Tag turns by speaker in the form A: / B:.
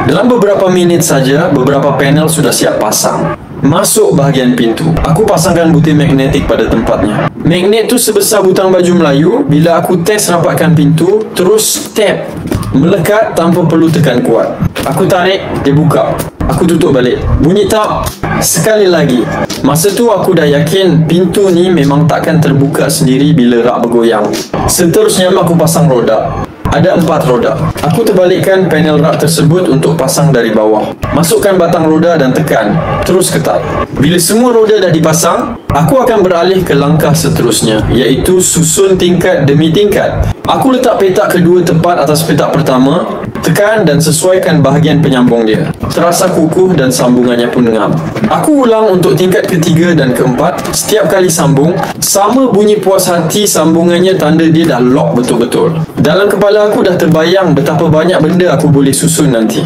A: Dalam beberapa minit saja, beberapa panel sudah siap pasang. Masuk bahagian pintu. Aku pasangkan butir magnetik pada tempatnya. Magnet tu sebesar butang baju Melayu. Bila aku test rapatkan pintu, terus tap. Melekat tanpa perlu tekan kuat. Aku tarik, dia buka. Aku tutup balik. Bunyi tap. Sekali lagi. Masa tu aku dah yakin pintu ni memang takkan terbuka sendiri bila rak bergoyang. Seterusnya aku pasang roda. Ada 4 roda. Aku terbalikkan panel rak tersebut untuk pasang dari bawah. Masukkan batang roda dan tekan. Terus ketat. Bila semua roda dah dipasang, aku akan beralih ke langkah seterusnya, iaitu susun tingkat demi tingkat. Aku letak petak kedua tepat atas petak pertama. Tekan dan sesuaikan bahagian penyambung dia. Terasa kukuh dan sambungannya pun ngam. Aku ulang untuk tingkat ketiga dan keempat. Setiap kali sambung, sama bunyi puas hati sambungannya, tanda dia dah lock betul-betul. Dalam kepala aku dah terbayang betapa banyak benda aku boleh susun nanti.